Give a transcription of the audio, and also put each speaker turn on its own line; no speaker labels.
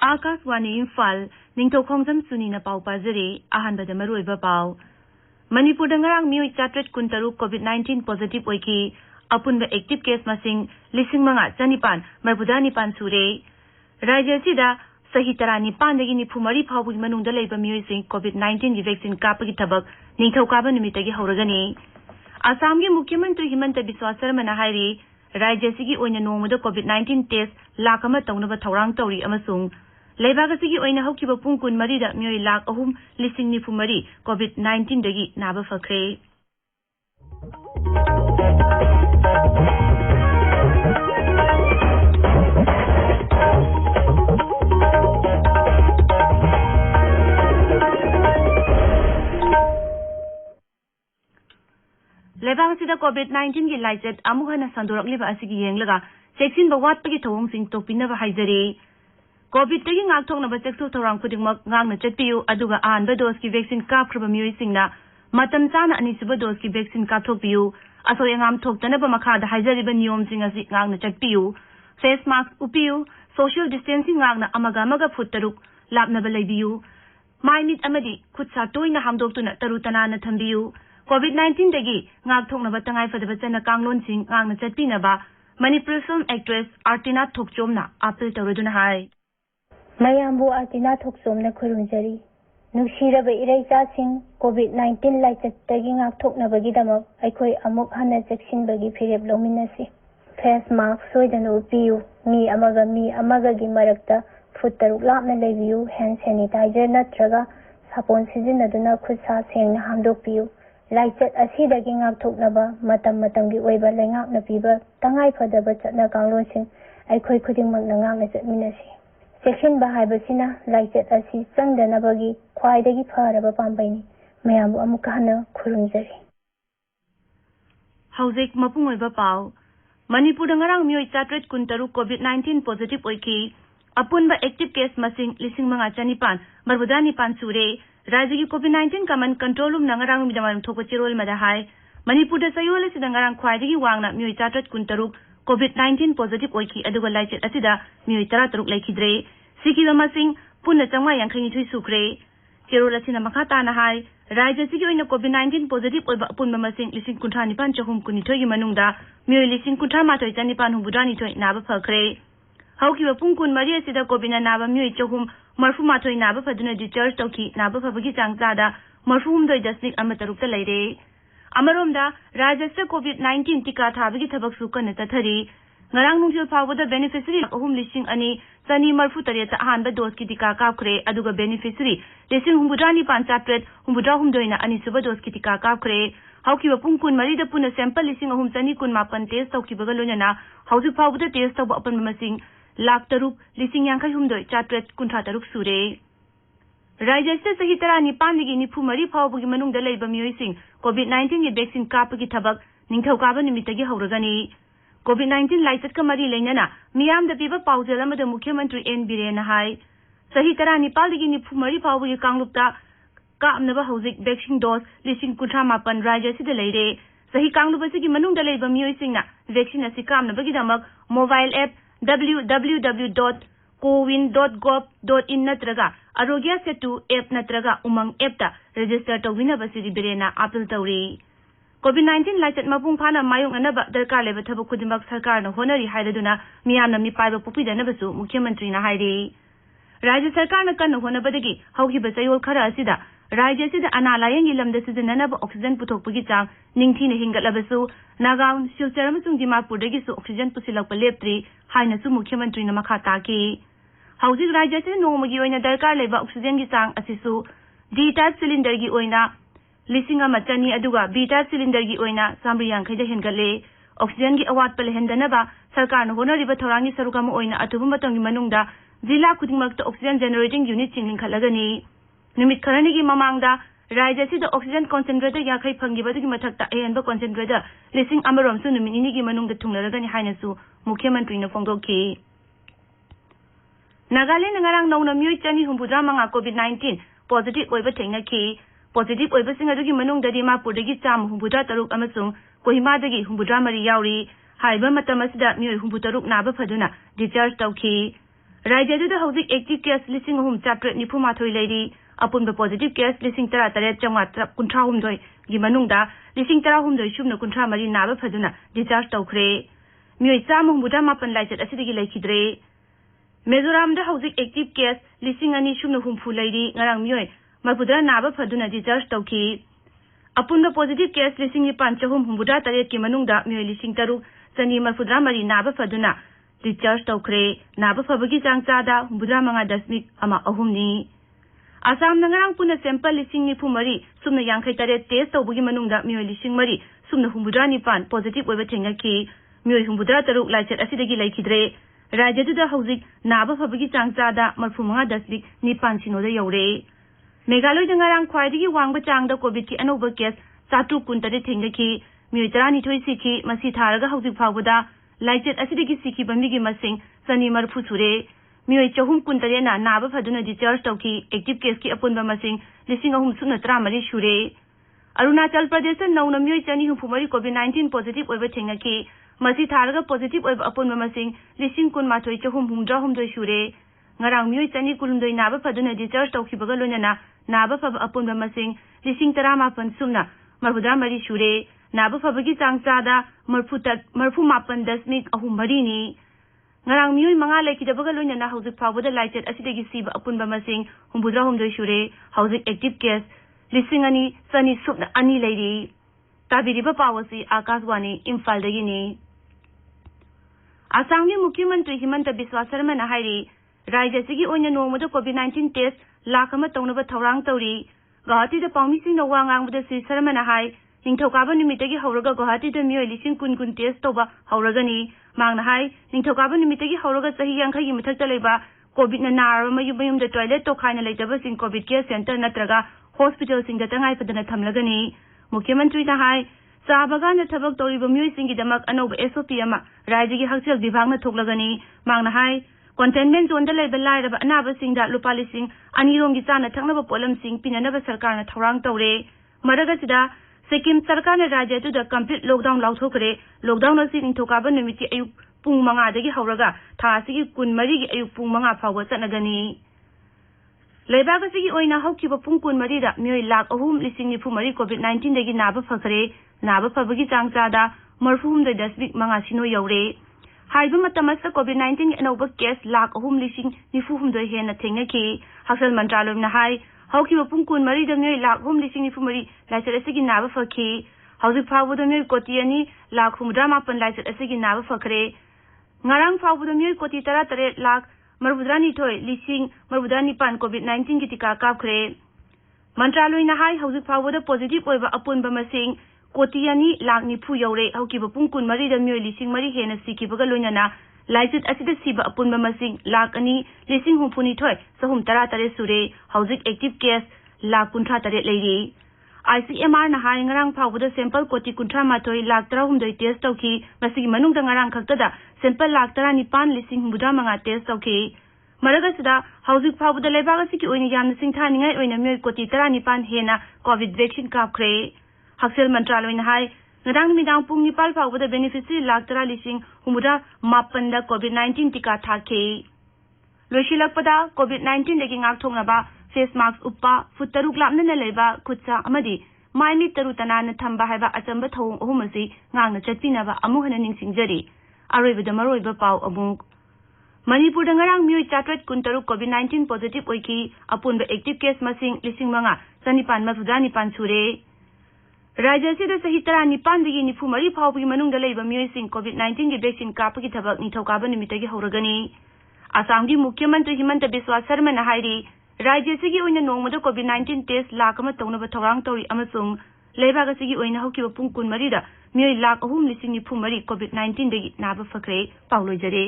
Akaswani Imphal Ningthoukhongjam Suni na pau pazare ahanbada maruiba pau Manipur dangarang mioi chatret kuntaru COVID-19 positive oiki apunba active case masing lising manga chanipan marbuda nipan sure Rajya sida sahi tara nipan dagi nifumari phawbu manungda leiba mioi sing COVID-19 gi vaccine kapagi thabak ningthaukaba numitagi hauragani Assam gi Mukhyamantri Himanta Biswa Sarma na hairi Rajya sigi oina nongmada COVID-19 test lakama tawnaba thaurang tawri amasung Leibaga sigi oina haukiba pung kun mari da mioi lak ahum lising nifu mari COVID-19 dagi naba fakre. Leibaga sida COVID-19 gi laichet amuhana sandorak liba asigi yenglaga seksin bawat pagi thawong sing tokpinaba haijare. COVID tagi ngak thok na bachek so thorang khudingmak ngang na chatpiu aduga anba dose ki vaccine kap khaba mioi singna matam chana ani suba dose ki vaccine kap thokpiu asoy ngam thoktana ba makha da haijari ba niyom sing asi ngang na chatpiu face mask upiu social distancing ngang na amaga foot taruk lapna ba leibiu mai mit amadi khutsa toina hamdoktuna tarutana na thambiu COVID-19 dagi ngak thok na ba tangai fadaba chana kanglon sing ngang na chatpina ba Manipur film actress Artina Thokchomna appeal tawraduna hai
Mayambu Artina Thokchomna khurunjari nushiraba iraicasing COVID-19 laichatagi ngakthoknabagidamok aikhoi amuk hana cheksinbagi phirep lominasi face mask soidana upiyu mi amaga gi marakta foot taruk lapna leibiyu hand sanitizer natraga sapon sizinaduna khutsa sengna hamdokpiyu laichat asidagi ngakthoknaba matamgi oiba lengakna piba tangai phadaba chatna kanglonsing aikhoi khudingmak na ngakna chatminasi Section Bahaibasina laichet asi changdanabagi khwaidagi pharaba pambaini mayambu amukahana khurunjari
Haujek mapung oiba pau Manipur dangarang mioi chatret kuntaru COVID-19 positive oiki apunba active case masing lising manga chanipan marbuda nipan sure rajya gi COVID-19 kaman control room nangarang midamam thokpa chirol madahai Manipur da sayole sidangarang khwaidagi wangna mioi chatret kuntaru COVID-19 positive oiki aduga laichet asida mioi tara taruk laikhidre sikiba masing punna changma yangkhani thui sukre cherola sina makata na hai rajya sigi oina COVID-19 positive oiba punba masing lising kuntha nipan chahum kunithoi gi manungda mioi lising kuntha mathoi chanipan humbudrani thoi naba phakre haukiba pungkun mari asida COVID na naba mioi chahum marfu mathoi naba phaduna discharge tauki naba phabagi changchada marfu humdoi dasnik amatarukta leire Amaromda Rajya COVID-19 tika thabagi thabak sukana tathari ngarang nungsil phawda beneficiary ahum lising ani chani marfu tareta ahanba dose ki tika kapkhre aduga beneficiary lising humbudrani panchatret humbudra humdoina ani suba dose ki tika kapkhre haukiba pungkun mari da puna sample lising ahum chani kun mapan test taukibaga lonana hauju phawda test tawba apan masing lakh taruk lising yankhai humdoi chatret kuntha taruk sure Rajya sahi tara nipan ligi nifu mari phawbugi manungda leiba mioi sing COVID-19 gi vaccine kapagi thabak ningthaukaba nimitagi hauragani COVID-19 laichat ka mari leinana miyam da piba paujal amada Mukhyamantri N Birena hai sahi tara nipal ligi nifu mari phawbugi kanglupta kaamnaba haujik vaccine dose lising kutha mapan rajya sida leire sahi kanglupasi gi manungda leiba mioi singna vaccine asi kaamnabagi damak mobile app www.cowin.gov.in natraga Arogya Setu app natraga Umang app ta register tawina basiri birena appeal tawri COVID-19 laichat mapung phana mayung anaba darkar leba thabuk khudimak sarkar na honari hairaduna miyamna mi paiba pupidana basu Mukhyamantri na hairi Rajya sarkar na kan honabadagi haukiba sayol khara asida Rajya sida analayang ilamda sijananaba oxygen puthokpagi chang ningthina hingatlabasu Nagaon Silchar amasung Dimapur dagi su oxygen pusilakpa leptri haina su Mukhyamantri na makha taki Haujik Rajya sida nongmagi oina darkar leba oxygen gi chang asisu D-type cylinder gi oina lising ama chani aduga B-type cylinder gi oina samri yankhaida hengatle oxygen gi awat pale hendanaba sarkar na honariba thorangi sarukama oina atubu matangi manungda jila khudingmakta oxygen generating unit chingling khalagani numit kharani gi mamangda Rajya sida oxygen concentrator yakhai phangibadagi mathakta ayenba concentrator lising amarom su numit ini gi manungda thunglaragani haina su Mukhyamantri na phongdokhi Nagaland ngarang nauna mioi chani humbudra manga COVID-19 positive oiba thengnaki positive oiba sing adugi manungda Dimapur dagi cham humbudra taruk amasung Kohima dagi humbudra mari yauri haiba matam asida mioi humbutaruk naba phaduna discharge tawki Rajyaduda hauzik active case 3,394 leiri apunba positive case 13,893 gi manungda 13,800 subna 13 naba phaduna discharge tawkhre mioi chamung buda mapan laichat asidagi laikhidre Mizoram da hauzik active case 2,2 leiri ngarang mioi mapudra naba phaduna discharge tawki apunba positive case 9,963 ki manungda mioi 3,3 naba phaduna discharge tawkhre naba phabagi changchada 9.3 ni Assam nangarang puna sample 9,3 sumna 53 test tawbugi manungda mioi 3,000 sumna 9 positive oiba thengaki mioi 3 laichat asidagi laikhidre Rajyaduda hauzik naba phabagi changchada 9.7 sinoda yaure Meghaloi dangarang khwaidagi wangba changda covid ki anoba case 419 thengaki mioi 12 siki masi tharaga hauzik phawada laichat asidagi siki bamigi masing sani marfu sure mioi 419 na naba phaduna discharge tawki active case ki apunba masing 3,313 shure Arunachal Pradesh nauna mioi 2,3 COVID-19 positive oiba thengaki masi tharaga positive oiba apunba masing 19,313 shure ngarang mioi 2,9 naba phaduna discharge tawki baga loinana naba phaba apunba masing 19 sumna 43 shure naba phabagi changchada 9.3 ni ngarang mioi manga laikhidabaga loinana hauzik phawada laichat asidagi siba apunba masing 93 shure hauzik active case 2,2 subna 2 leiri tabiriba pawasi Akashwani Imphal dagi ni Assam ki Mukhyamantri Himanta Biswa Sarma na hairi Rajya sigi oina nongmada COVID-19 test lakama tawnaba thawrang tawri Guwahati da pawmising na wangangbada si Sarma na hai Ningthoukaba numitagi hauraga Guwahati da mioi 10,000 test tawba hauragani mangna hai Ningthoukaba numitagi hauraga sahi 50 gi mathakta leiba COVID na naraba mayum da toilet to khaina leitaba sing COVID care center natraga hospital sing da tangai padana thamlagani Mukhyamantri na hai Sabaga na thabak tawriba mioi singi damak anoba SOP ama rajya gi hakchal vibhag na thoklagani mangna hai Containment zone da leiba lairaba anaba singda lupa lising aniromgi chana thangnaba polam sing pinanaba sarkar na thawrang tawre maraga sida Sikkim sarkar na rajya tu da complete lockdown lauthokre lockdown asi Ningthoukaba numiti ayuk pung 5 dagi hauraga tha asigi 13 gi ayuk pung 5 phawga chanagani Leibaga sigi oina haukiba pung 13 da mioi 3,3 COVID-19 dagi naba phakre naba phabagi changchada 9.3 sino yaure Haiba matamasa COVID-19 anoba case 3,3 hena thengaki Hakchal Mantraloi na hai haukiba pung 13 da mioi 3,3 laichat asigi naba phakhi hauzik phawda mioi koti ani 1,8 laichat asigi naba phakre ngarang phawda mioi koti 13 lakh marbudrani thoi lising marbudrani pan COVID-19 ki tika kapkhre Mantraloi na hai hauzik phawda positive oiba apunba masing koti ani lakh nifu yaure haukiba pung 13 da mioi 3,000 hena sikibaga loinana laichat asida siba apunba masing lakh ani 1,000 sahum 13 sure hauzik active case lakh 13 leiri ICMR na hai ngarang phawda sample koti 13 lakh 13 test tawki masigi manungda ngarang khaktada sample lakh 19,900 test tawki maraga sida hauzik phawda leibaga sigi oina yamna singthaningai oina mioi koti 19 hena covid vaccine kapkhre Hakchal Mantraloi na hai ngarang midang pung 9 phawda beneficiary lakh 19,900 da COVID-19 tika thakhe Loishilakpada COVID-19 dagi ngakthongnaba face mask uppa foot 6 lapna na leiba khutsa amadi maimi taru tanana thamba haiba achamba thawung ohumasi ngangna chatpinaba amuhana ningsingjari aroibada maroiba paw amuk Manipur dangarang mioi 413 COVID-19 positive oiki apunba active case masing 5,919 sure Rajya sida sahi 19 dagi 9 phawgi manungda leiba mioi sing COVID-19 gi vaccine kapagi thabak Ningthoukaba numitagi hauragani Assam gi Mukhyamantri Himanta Biswa Sarma na hairi Rajya sigi oina nongmada COVID-19 test lakh ama tawnaba thawrang tawri amasung leibaga sigi oina haukiba pung 13 da mioi 3,3 COVID-19 dagi naba phakre pawloi jare